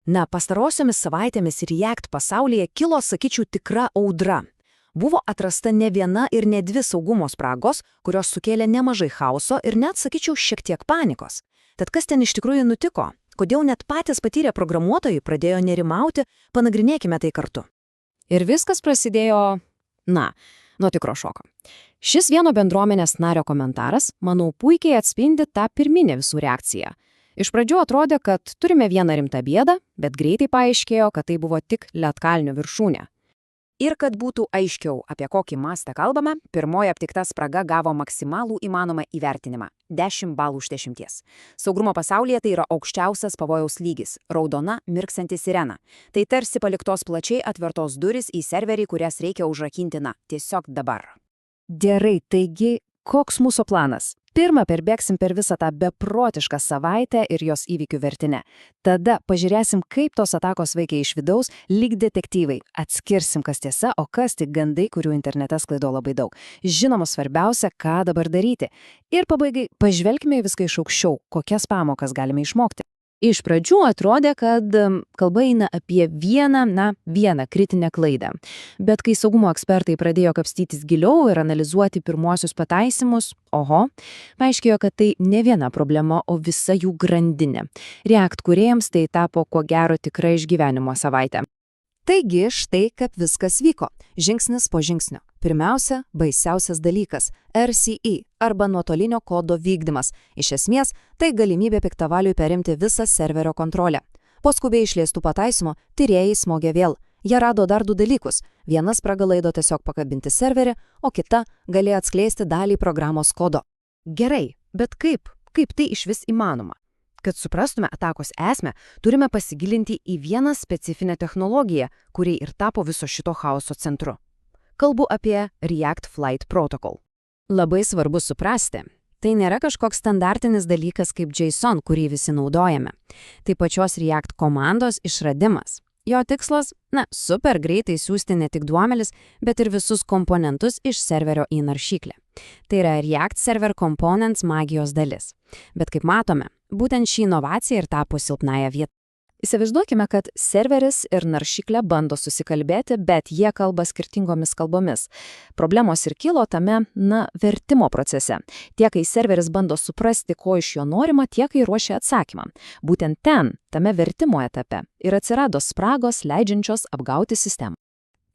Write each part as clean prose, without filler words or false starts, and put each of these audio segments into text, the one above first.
Na, pastarosiomis savaitėmis React pasaulyje kilo, sakyčiau, tikra audra. Buvo atrasta ne viena ir ne dvi saugumo spragos, kurios sukėlė nemažai chaoso ir net, sakyčiau, šiek tiek panikos. Tad kas ten iš tikrųjų nutiko? Kodėl net patys patyrę programuotojai pradėjo nerimauti, panagrinėkime tai kartu. Ir viskas prasidėjo, nuo tikro šoko. Šis vieno bendruomenės nario komentaras, manau, puikiai atspindi tą pirminę visų reakciją. Iš pradžių atrodė, kad turime vieną rimtą bėdą, bet greitai paaiškėjo, kad tai buvo tik ledkalnio viršūnė. Ir kad būtų aiškiau, apie kokį mastą kalbame, pirmoji aptikta spraga gavo maksimalų įmanomą įvertinimą – 10 balų iš 10. Saugumo pasaulyje tai yra aukščiausias pavojaus lygis – raudona mirksanti sirena. Tai tarsi paliktos plačiai atvertos durys į serverį, kurias reikia užrakinti tiesiog dabar. Gerai, taigi, koks mūsų planas? Pirma, perbėgsim per visą tą beprotišką savaitę ir jos įvykių vertinę. Tada pažiūrėsim, kaip tos atakos veikia iš vidaus, lyg detektyvai. Atskirsim, kas tiesa, o kas tik gandai, kurių internete sklaido labai daug. Žinoma, svarbiausia, ką dabar daryti. Ir pabaigai, pažvelkime į viską iš aukščiau, kokias pamokas galime išmokti. Iš pradžių atrodė, kad kalba eina apie vieną kritinę klaidą. Bet kai saugumo ekspertai pradėjo kapstytis giliau ir analizuoti pirmuosius pataisymus, paaiškėjo, kad tai ne viena problema, o visa jų grandinė. React kūrėjams tai tapo ko gero tikra išgyvenimo savaitė. Taigi, štai kaip viskas vyko, žingsnis po žingsnio. Pirmiausia, baisiausias dalykas – RCE arba nuotolinio kodo vykdymas. Iš esmės, tai galimybė piktavaliui perimti visą serverio kontrolę. Po skubiai išleistų pataisymo, tyrėjai smogė vėl. Jie rado dar 2 dalykus. Viena spraga leido tiesiog pakabinti serverį, o kita galėjo atskleisti dalį programos kodo. Gerai, bet kaip? Kaip tai išvis įmanoma? Kad suprastume atakos esmę, turime pasigilinti į vieną specifinę technologiją, kuri ir tapo viso šito chaoso centru. Kalbu apie React Flight Protocol. Labai svarbu suprasti, tai nėra kažkoks standartinis dalykas kaip JSON, kurį visi naudojame. Tai pačios React komandos išradimas. Jo tikslas, super greitai siųsti ne tik duomenis, bet ir visus komponentus iš serverio į naršyklę. Tai yra React Server Components magijos dalis. Bet kaip matome, būtent ši inovacija ir tapo silpnąja vieta. Įsivaizduokime, kad serveris ir naršyklė bando susikalbėti, bet jie kalba skirtingomis kalbomis. Problemos ir kilo tame, vertimo procese. Tiek, kai serveris bando suprasti, ko iš jo norima, tiek, kai ruošia atsakymą. Būtent ten, tame vertimo etape, ir atsirado spragos, leidžiančios apgauti sistemą.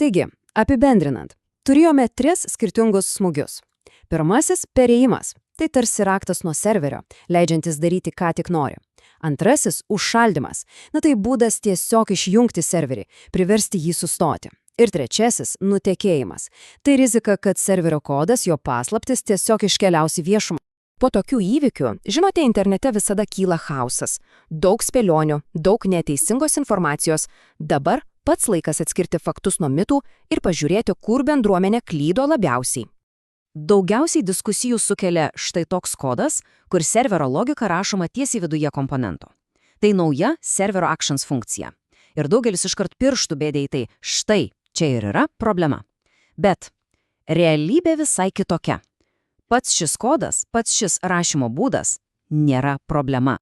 Taigi, apibendrinant, turėjome 3 skirtingus smūgius. Pirmasis – perėjimas. Tai tarsi raktas nuo serverio, leidžiantis daryti, ką tik nori. Antrasis – užšaldymas. Tai būdas tiesiog išjungti serverį, priversti jį sustoti. Ir trečiasis – nutekėjimas. Tai rizika, kad serverio kodas, jo paslaptis tiesiog iškeliaus į viešumą. Po tokių įvykių, žinote, internete visada kyla chaosas. Daug spėlionių, daug neteisingos informacijos. Dabar pats laikas atskirti faktus nuo mitų ir pažiūrėti, kur bendruomenė klydo labiausiai. Daugiausiai diskusijų sukelia štai toks kodas, kur serverio logika rašoma tiesiai viduje komponento. Tai nauja serverio actions funkcija. Ir daugelis iškart pirštų bėdė į tai, štai, čia ir yra problema. Bet realybė visai kitokia. Pats šis kodas, pats šis rašymo būdas nėra problema.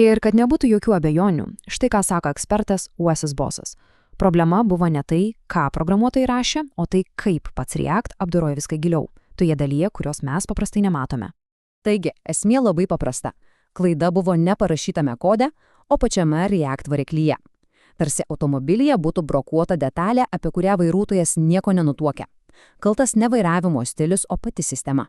Ir kad nebūtų jokių abejonių, štai ką sako ekspertas USS Bosas. Problema buvo ne tai, ką programuotojai rašė, o tai kaip pats React apdoroja viską giliau. Toje dalyje, kurios mes paprastai nematome. Taigi, esmė labai paprasta. Klaida buvo ne parašytame kode, o pačiame React variklyje. Tarsi automobilyje būtų brokuota detalė, apie kurią vairuotojas nieko nenutuokia. Kaltas ne vairavimo stilius, o pati sistema.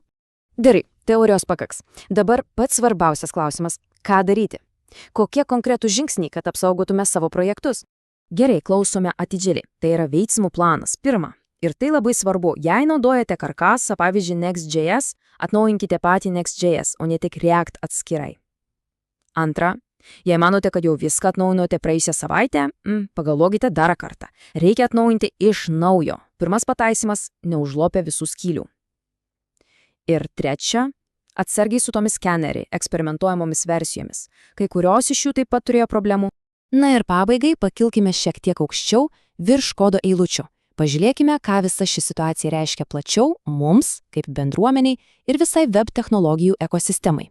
Gerai, teorijos pakaks. Dabar pats svarbiausias klausimas – ką daryti? Kokie konkretūs žingsniai, kad apsaugotume savo projektus? Gerai, klausome atidžiai. Tai yra veiksmų planas. Pirma. Ir tai labai svarbu, jei naudojate karkasą, pavyzdžiui, Next.js, atnaujinkite patį Next.js, o ne tik React atskirai. Antra, jei manote, kad jau viską atnaujinote praėjusią savaitę, pagalvokite dar kartą. Reikia atnaujinti iš naujo. Pirmas pataisymas – neužlopė visų skylių. Ir trečia, atsargiai su tomis skeneriai, eksperimentuojamomis versijomis. Kai kurios iš jų taip pat turėjo problemų. Na ir pabaigai pakilkime šiek tiek aukščiau virš kodo eilučių. Pažiūrėkime, ką visa ši situacija reiškia plačiau mums, kaip bendruomeniai ir visai web technologijų ekosistemai.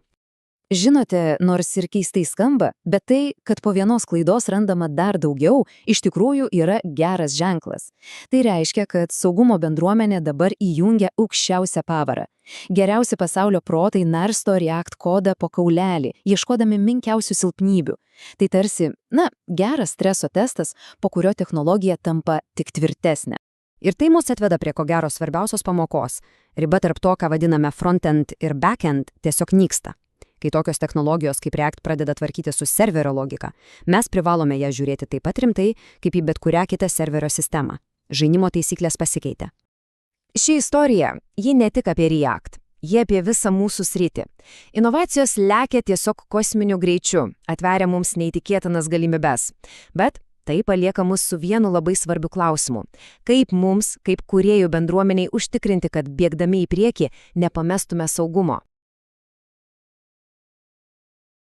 Žinote, nors ir keistai skamba, bet tai, kad po vienos klaidos randama dar daugiau, iš tikrųjų yra geras ženklas. Tai reiškia, kad saugumo bendruomenė dabar įjungia aukščiausią pavarą. Geriausi pasaulio protai narsto React kodą po kaulelį, ieškodami menkiausių silpnybių. Tai tarsi, geras streso testas, po kurio technologija tampa tik tvirtesnė. Ir tai mus atveda prie ko gero svarbiausios pamokos. Riba tarp to, ką vadiname frontend ir backend, tiesiog nyksta. Kai tokios technologijos kaip React pradeda tvarkyti su serverio logika, mes privalome ją žiūrėti taip pat rimtai, kaip į bet kurią kitą serverio sistemą. Žaidimo taisyklės pasikeitė. Ši istorija, ji ne tik apie React, ji apie visą mūsų sritį. Inovacijos lekia tiesiog kosminiu greičiu, atveria mums neįtikėtinas galimybes. Bet tai palieka mus su vienu labai svarbiu klausimu. Kaip mums, kaip kūrėjų bendruomeniai, užtikrinti, kad bėgdami į priekį nepamestume saugumo?